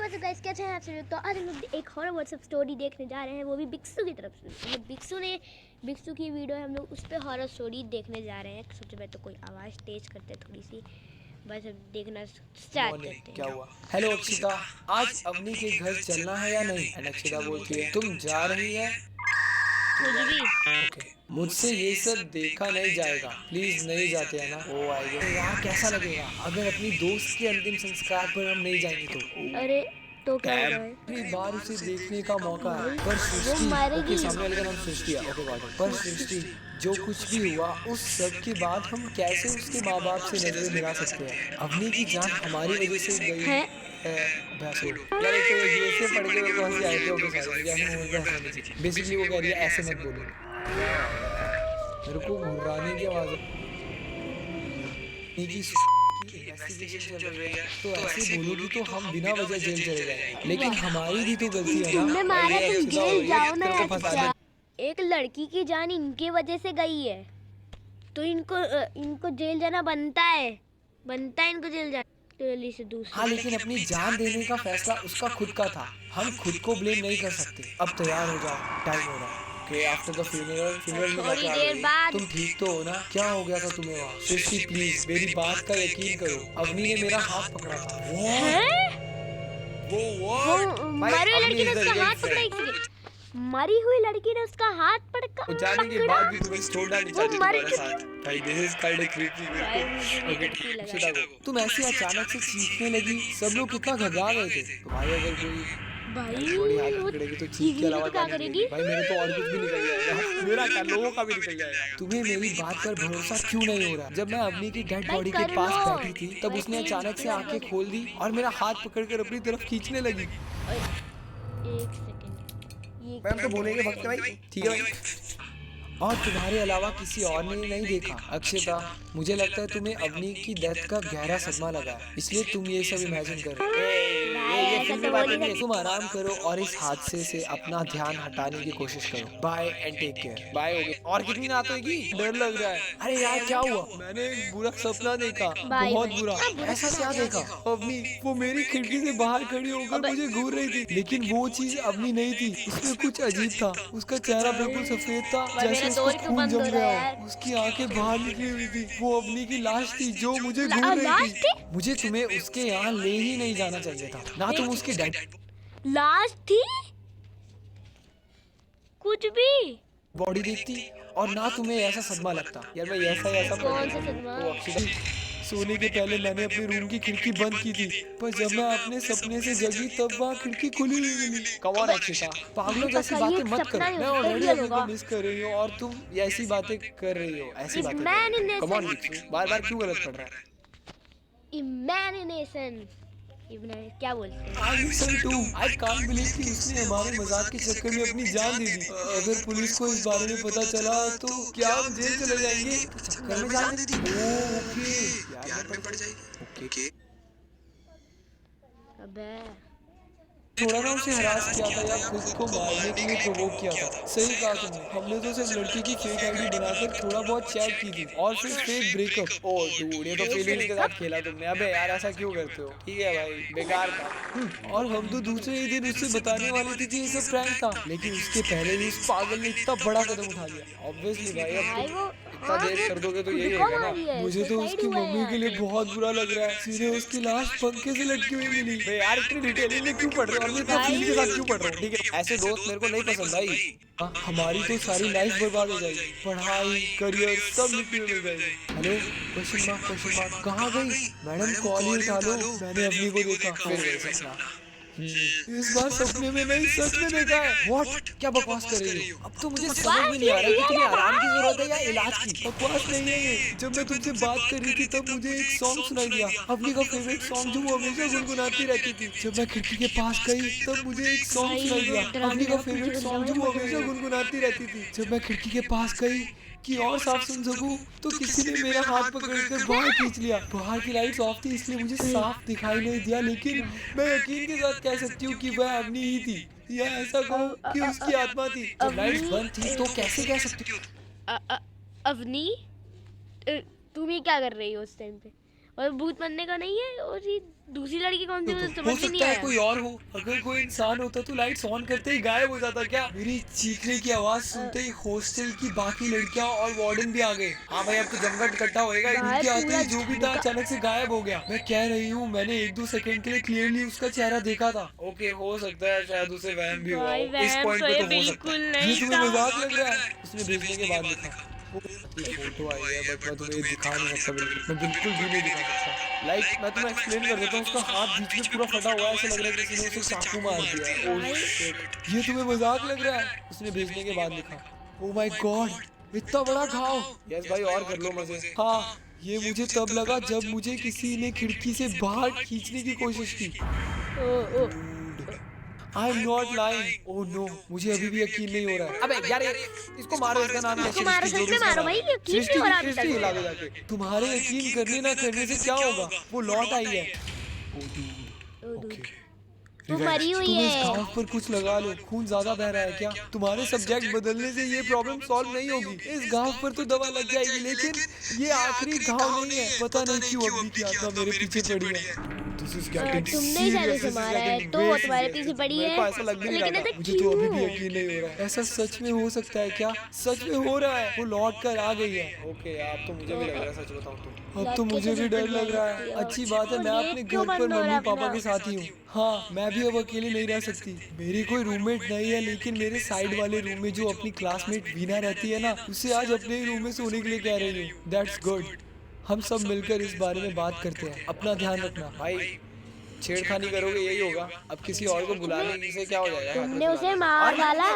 WhatsApp guys, कैसे हैं आप सभी? तो आज हम लोग एक हॉरर व्हाट्सअप स्टोरी देखने जा रहे हैं, वो भी बिक्सू की तरफ से। मतलब बिक्सू की वीडियो है, हम लोग उस पर हॉरर स्टोरी देखने जा रहे हैं। सबसे पहले तो कोई आवाज़ तेज करते हैं थोड़ी सी, बस अब देखना स्टार्ट करते हैं। क्या हुआ? हेलो अक्षिता, आज अवनी के घर चलना है या नहीं? अक्षिता बोलती है तुम जा रही है? कुछ भी ओके, मुझसे ये सब देखा नहीं जाएगा, प्लीज नहीं जाते है ना? ओ आई गॉड यार, कैसा लगेगा अगर अपनी दोस्त के अंतिम संस्कार पर हम नहीं जाएंगे तो? अरे तो क्या होगा भाई? पहली बार उसे देखने का मौका है, पर वो सृष्टि, मरेगी। ओके सामने वाले का नाम सृष्टि है, ओके गॉट इट। पर सृष्टि, जो कुछ भी हुआ उस सब के बाद हम कैसे उसके माँ बाप से नजरें मिला सकते हैं? अवनी की जान हमारी वजह से गई है? यार एक तो ये से पढ़ के मेरे को हंसी आई थी, ओके सॉरी, मुझे ऐसे मूड में हंसना नहीं चाहिए। बेसिकली वो कह रही है ऐसे मत बोलो, मेरे को घुर्राने की आवाज इन्वेस्टिगेशन चल रही है, तो ऐसे बोलोगी तो हम बिना वजह जेल चले जाएंगे, लेकिन हमारी भी तो गलती है तुमने ना। मारा, तुम जेल जाओ ना। तेरे को फंसाने अच्छा, एक लड़की की जान इनके वजह से गई है, तो इनको जेल जाना बनता है इनको जेल जाना। जल्दी से दूसरी। हाँ, लेकिन अपनी जान देने का फैसला उसका खुद का था, हम खुद को ब्लेम नहीं कर सकते। अब तैयार हो जाओ, टाइम हो रहा है। ओके, आफ्टर द फ्यूनरल में थोड़ी जाके आ देर गई। बाद। तुम ठीक तो हो ना? क्या हो गया था तुम्हें वहाँ? सृष्टि प्लीज मेरी बात का यकीन करो, अवनी ने मेरा हाथ पकड़ा था। वो मरी हुई लड़की ने उसका हाथ पकड़ा। एक सेकंड, मरी हुई लड़की ने उसका हाथ पकड़ा। जाने के बाद भी तुम्हें छोड़ना नहीं चाहती तुम्हारा साथ। भाई this is kind of creepy. तुम ऐसे अचानक से चीखने लगी, सब लोग कितना घबरा गए थे। तो भाई अगर कोई थोड़ी हाथ पकड़ेगी तो चीख के अलावा क्या करेगी? भाई मेरे तो और कुछ भी निकल जाएगा, मेरा क्या, लोगों का भी निकल जाएगा। तुम्हें मेरी बात पर भरोसा क्यों नहीं हो रहा? जब मैं अवनी की डेड बॉडी के पास बैठी थी, तब उसने अचानक से आंखें खोल दी और मेरा हाथ पकड़कर अपनी तरफ खींचने लगी। एक सेकंड, मैम तो बोलेंगे भक्त भाई, ठीक है भाई। और तुम्हारे अलावा किसी और ने नहीं देखा। अक्षिता, मुझे लगता है तुम्हें अवनी की डेथ का गहरा सदमा लगा है, इसलिए तुम ये सब इमेजिन करो। ये फिल्मी बातें नहीं है, तुम आराम करो और इस हादसे से अपना ध्यान हटाने की कोशिश करो। Bye and take care. Bye हो गई। और कितनी रात होगी? डर लग रहा है। अरे यार क्या हुआ? मैंने एक बुरा सपना देखा, बहुत बुरा। ऐसा क्या देखा? अवनी वो मेरी खिड़की से बाहर खड़ी होकर मुझे घूर रही थी, लेकिन वो चीज अवनी नहीं थी, उसमें कुछ अजीब था। उसका चेहरा बिल्कुल सफेद था, जैसे उसका खून जम गया हो। उसकी आंखें बाहर निकली हुई थी। वो अवनी की लाश थी जो मुझे घूर रही थी। मुझे तुम्हें उसके यहाँ ले ही नहीं जाना चाहिए था, ना तुम उसकी डेड लाश थी, कुछ भी बॉडी देखती, और ना तुम्हें ऐसा सदमा लगता। यार मैं ऐसा कौन सा सदमा? वो अक्षिता, सोने के पहले मैंने अपने रूम की खिड़की बंद की थी, पर जब मैं अपने सपने से जगी तब वहाँ खिड़की खुली हुई मिली। कम ऑन अक्षिता, पागलों जैसी बातें मत करो। मैं ऑलरेडी अवनी को मिस कर रही हूँ और तुम ऐसी बातें कर रही हो, ऐसी बातें। कम ऑन, बार-बार क्यों गलत पढ़ रहा है? इमेजिनेशन, क्या बोलते हैं? I listen too. I can't believe कि उसने हमारे मजाक के चक्कर में अपनी जान दे दी। अगर पुलिस को इस बारे में पता चला तो क्या हम जेल चले जाएंगे? चक्कर में जान दे दी। ओके, प्यार में पड़ जाएगी। ओके। अबे थोड़ा ना उसे हरास किया था या खुद को मारने के लिए प्रोवोक किया था। सही कहा तुमने, हमने तो सिर्फ लड़की की फेक आईडी बनाकर थोड़ा बहुत चैट की थी और फिर फेक ब्रेकअप। ओ डूड, ये तो फीलिंग्स के साथ खेला तुमने। अबे यार ऐसा क्यों करते हो? ठीक है भाई, बेकार था। और हम तो दूसरे ही दिन उससे बताने वाले थे कि ये सब प्रैंक था, लेकिन उसके पहले ही उस पागल ने इतना बड़ा कदम उठा लिया। ऑब्वियसली भाई, अब वो इतना देर कर दोगे तो यही होगा ना। मुझे तो उसकी मम्मी के लिए बहुत बुरा लग रहा है, सीधे उसकी लाश पंखे से लटकी हुई मिली। यार इतनी डिटेलिंग में क्यों पढ़ रहे हो? और इतना फील के साथ क्यों पढ़ रहे हो? ठीक है, ऐसे दोस्त मेरे को नहीं पसंद भाई। हमारी तो सारी लाइफ बर्बाद हो जाएगी, पढ़ाई, करियर सब मिट्टी में मिल जाएगी। हेलो, क्वेश्चन मार्क, कहाँ गई मैडम? कॉल ही उठा लो। मैंने अवनी को देखा, फिर वही सपना। इस बार सपने में नहीं, सच में देखा है। व्हाट? क्या बकवास कर रही हो? अब तो मुझे समझ में नहीं आ रहा कि तुम्हें आराम की जरूरत है या इलाज की। बकवास नहीं है ये। जब मैं तुमसे बात कर रही थी तब मुझे एक सॉन्ग सुनाई दिया, अवनी का फेवरेट सॉन्ग जो वो हमेशा गुनगुनाती रहती थी। जब मैं खिड़की के पास गई तब मुझे एक सॉन्ग सुनाई दिया, अवनी का फेवरेट सॉन्ग जो वो हमेशा गुनगुनाती रहती थी। जब मैं खिड़की के पास गई कि और साफ सुन सकूं तो किसी ने मेरा हाथ पकड़कर बाहर खींच लिया। बाहर की लाइट्स ऑफ थी इसलिए मुझे साफ दिखाई नहीं दिया, लेकिन मैं यकीन के साथ कह सकती हूँ कि वह अवनी ही थी, या ऐसा कहो कि उसकी आत्मा थी। जब लाइट्स बंद थी तो कैसे कह सकती हूँ? अवनी, तुम ही क्या कर रही हो उस टाइम पे? और भूत बनने का नहीं है, और ये दूसरी लड़की कौन सी, मुझे हो समझ में नहीं सकता है आया। कोई और हो। अगर कोई इंसान होता तो लाइट्स ऑन करते ही गायब हो जाता क्या? मेरी चीखने की आवाज सुनते ही हॉस्टल की बाकी लड़कियां और वार्डन भी आ गए। हाँ भाई, अब तो जमघट इकट्ठा होएगा। भाई उनके आते पूरा ही जो भी था अचानक से गायब हो गया। मैं कह रही हूँ, मैंने 1-2 सेकंड के लिए क्लियरली उसका चेहरा देखा था। ओके, हो सकता है शायद उसे वहम भी हुआ भाई हो। इस वहम पॉइंट तो पे ये तो हो सकता बिल्कुल है। नहीं ये तुम्हें था। मजाक लग रहा है? उसने भेजने के बाद लिखा फोटो आई है, बट मैं तुम्हें दिखा नहीं सकता। बिल्कुल, मैं बिल्कुल भी नहीं दिखा सकता। लाइक मैं तुम्हें एक्सप्लेन कर देता हूँ। उसका हाथ बीच में पूरा फटा हुआ है, ऐसा लग रहा है किसी ने उसे चाकू मार दिया है। ओह शिट, ये तुम्हें मजाक लग रहा है? उसने भेजने के बाद लिखा, ओह माय गॉड, इतना बड़ा घाव। यस भाई, और कर लो मजे। हाँ, ये मुझे तब लगा जब मुझे किसी ने खिड़की से बाहर खींचने की कोशिश की। Oh, oh, I am not lying. Oh no, मुझे अभी भी यकीन नहीं हो रहा है। अबे यार, इसको मारो। इसका नाम क्या है? इसको मारो, सृष्टि, जो सच भी में इसका मारो नाम भाई, है। यकीन नहीं हो रहा अभी सृष्टि तक। हिला दो जाके। तुम्हारे यकीन करने ना करने से क्या होगा? वो लौट आई है। ओ, ओके, वो मरी हुई तुम इस है। घाव पर कुछ लगा लो। खून ज्यादा बह रहा है क्या? तुम्हारे सब्जेक्ट बदलने से ये प्रॉब्लम सॉल्व नहीं होगी। इस घाव पर तो दवा लग जाएगी, लेकिन ये आखिरी घाव नहीं है। पता नहीं क्यों अग्नि की आत्मा मेरे पीछे पड़ी है। This is getting तुमने ही शायद serious, उसे this is मारा है, getting तो वो way तुम्हारे serious. पीछे पड़ी मेरे है। को ऐसा लग भी नहीं लेकिन रहा था। ऐसा मुझे तो अभी भी क्यों? यकीन नहीं हो रहा है। ऐसा सच में हो सकता है क्या? सच में हो रहा है, वो लौट कर आ गई है। ओके, अब तो मुझे भी लग रहा है, सच बताऊं तो। अब तो मुझे भी डर लग रहा है। अच्छी बात है, मैं अपने घर पर मम्मी पापा के साथ ही हूँ। हाँ, मैं भी अब अकेली नहीं रह सकती। मेरी कोई रूममेट नहीं है, लेकिन मेरे साइड वाले रूम में जो अपनी क्लासमेट वीना रहती है ना, उसे आज अपने ही रूम में सोने के लिए कह रही हूँ। That's good. हम सब मिलकर इस बारे में बात करते हैं। अपना ध्यान रखना भाई। छेड़खानी करोगे यही होगा। अब किसी और को बुलाने से क्या हो जाएगा? तुमने उसे मार डाला।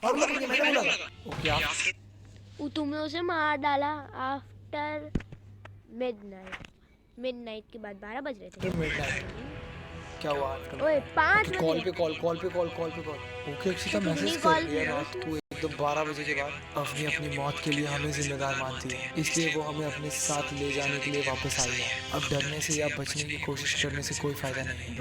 और मैंने बोला था। ओके, आप तुमने उसे मार डाला आफ्टर मिडनाइट के बाद 12 बज रहे थे। क्या हुआ? ओए 5 कॉल बजे। पे कॉल। ओके अक्षिता, तुमने मैसेज कॉल कर दिया किया रात को एकदम 12 बजे के बाद। अवनी अपनी मौत के लिए हमें जिम्मेदार मानती है, इसलिए वो हमें अपने साथ ले जाने के लिए वापस आई है। अब डरने से या बचने की कोशिश करने से कोई फायदा नहीं है।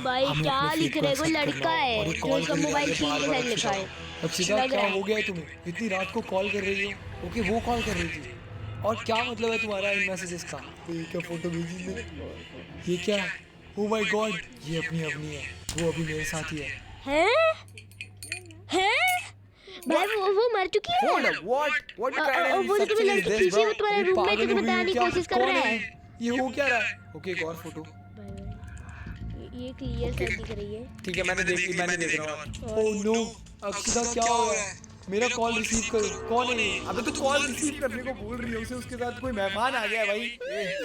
भाई हमें क्या अपने लिख feet को रहे? कोई accept लड़का करना है और ये जो कॉल उसका कर रही मोबाइल है, सीन के बार-बार साथ लिखा है। अक्षिता, लग क्या रहा है। हो गया है तुम्हें? इतनी रात को कॉल कर रही हो? ओके, वो कॉल कर रही थी। और क्या मतलब है तुम्हारा इन मैसेजेस का? ये क्या फोटो भेजी ने? ये क्या है? ओह माय गॉड, ये अपनी अवनी है। वो अभी मेरे साथ ही है। हैं? भाई वो मर चुकी है। What वो जो तुम्हें लड़की खींची, वो तुम्हारे रूममेट जो तुम्हें बताने की कोशिश कर रहा है। ये हो क्या रहा है? ओके, एक और फोटो। ये क्लियर से दिख रही है। ठीक है, मैंने देख रहा हूँ। ओह नो, अक्षिता क्या हो रहा है? मेरा कॉल रिसीव करो। कौन है ये? अबे तो कॉल रिसीव करने को बोल रही है उसे, उसके साथ कोई मेहमान आ गया है भाई।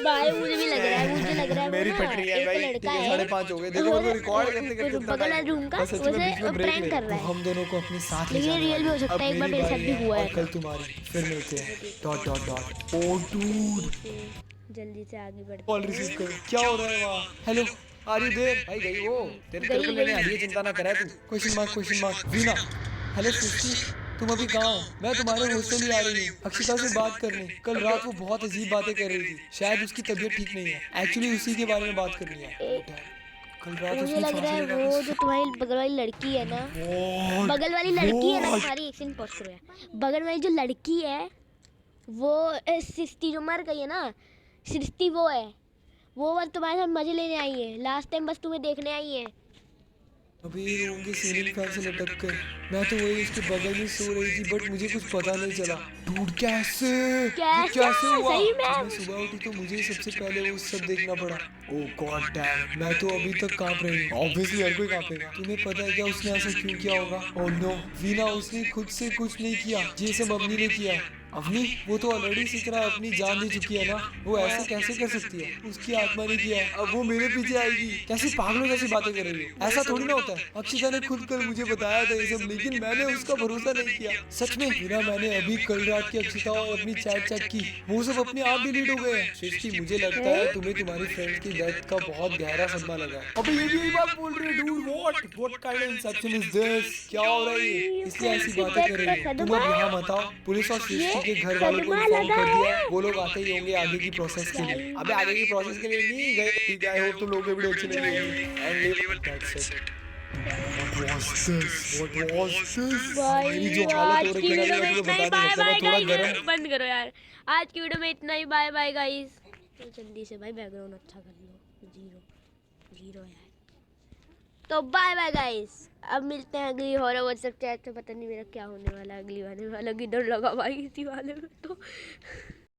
भाई मुझे भी लग रहा है, मेरी वो पट ना रही है एक भाई। लड़का है। 5:30 हो गए। देखो वो रिकॉर्ड करते करते बगल वाले रूम का सच में बीच उसे में ब्रेक प्रैंक ले। कर रहा है। हम दोनों को अपने साथ ले लेकिन जाने रियल भी हो सकता है, एक बार मेरे साथ भी हुआ है। कल तुम्हारी, फिर मिलते हैं। डॉट। ओह डूड, जल्दी से आगे बढ़ते कॉल रिसीव करो। क्या हो रहा है वहाँ? Hello, are you there? भाई गई वो, तेरे तेरे को लेने आ रही है, चिंता ना करे तू। Question mark. Veena, hello Srishti, तुम अभी कहाँ हो? मैं तुम्हारे हॉस्टल ही आ रही हूँ अक्षिता से बात करने। कल रात वो बहुत अजीब बातें कर रही थी। शायद उसकी तबीयत ठीक नहीं है। एक्चुअली उसी के बारे में बात करनी है। कल रात मुझे उसने लग रहा है वो जो तुम्हारी बगल वाली लड़की है ना, बगल वाली लड़की है ना तुम्हारी, एक सेकंड पॉज करो यार। बगल वाली जो लड़की है वो सृष्टि जो मर गई है ना, सृष्टि वो है। वो बस तुम्हारे साथ मजे लेने आई है। लास्ट टाइम बस तुम्हें देखने आई है। अभी रूम के सीलिंग फैन से लटक कर मैं तो वही उसके बगल में सो रही थी, बट मुझे कुछ पता नहीं चला। डूड, कैसे हुआ? सही में? मैं सुबह उठी तो मुझे सबसे पहले वो सब देखना पड़ा। ओह गॉड डैम, मैं तो अभी तक कांप रही हूँ। ऑब्वियसली हर कोई कांपेगा। तुम्हें पता है क्या उसने ऐसा क्यों किया होगा? ओह नो वीना, उसने खुद से कुछ नहीं किया, ये सब अवनी ने किया। अवनी, वो तो ऑलरेडी इसी तरह अपनी जान दे चुकी है ना, वो ऐसे कैसे कर सकती है? उसकी आत्मा ने किया है, अब वो मेरे पीछे आएगी। कैसी पागलों जैसी बातें कर रही हो? ऐसा थोड़ी ना होता है। अक्षिता ने खुद कल मुझे बताया था ये सब, लेकिन मैंने उसका भरोसा नहीं किया। सच में वीना, मैंने अभी कल रात की अक्षिता और अपनी चैट चेक की, वो सब अपने आप डिलीट हो गए हैं। सृष्टि, मुझे लगता है तुम्हें तुम्हारी फ्रेंड की डेथ का बहुत गहरा सदमा लगा है। अबे ये भी यही बात बोल रही है। Dude, what kind of Inception is this? क्या हो रहा है ये? इसलिए ऐसी बातें कर रही है। तुम अब यहाँ मत आओ। पुलिस और सृष्टि के घर वालों को इन्फॉर्म कर दिया है। वो लोग आते ही होंगे आगे की प्रोसेस के लिए। अबे आगे की प्रोसेस के लिए नहीं गए। ठीक है, आई होप तुम लोगों को वीडियो अच्छी लगी होगी। And that's it. What was this? मेरी जो हालत हो रही है ना, मैं तुम्हें बता नहीं सकता। मैं थोड़ा गरम। बंद करो यार। आज की वीडियो में इतना ही। Bye bye guys. तो जल्दी से भाई बैकग्राउंड अच्छा कर लो। जीरो यार। तो बाय बाय गाइस, अब मिलते हैं अगली हॉरर व्हाट्सएप चैट। तो पता नहीं मेरा क्या होने वाला है अगली वाले वाला, किधर लगा भाई इसी वाले में तो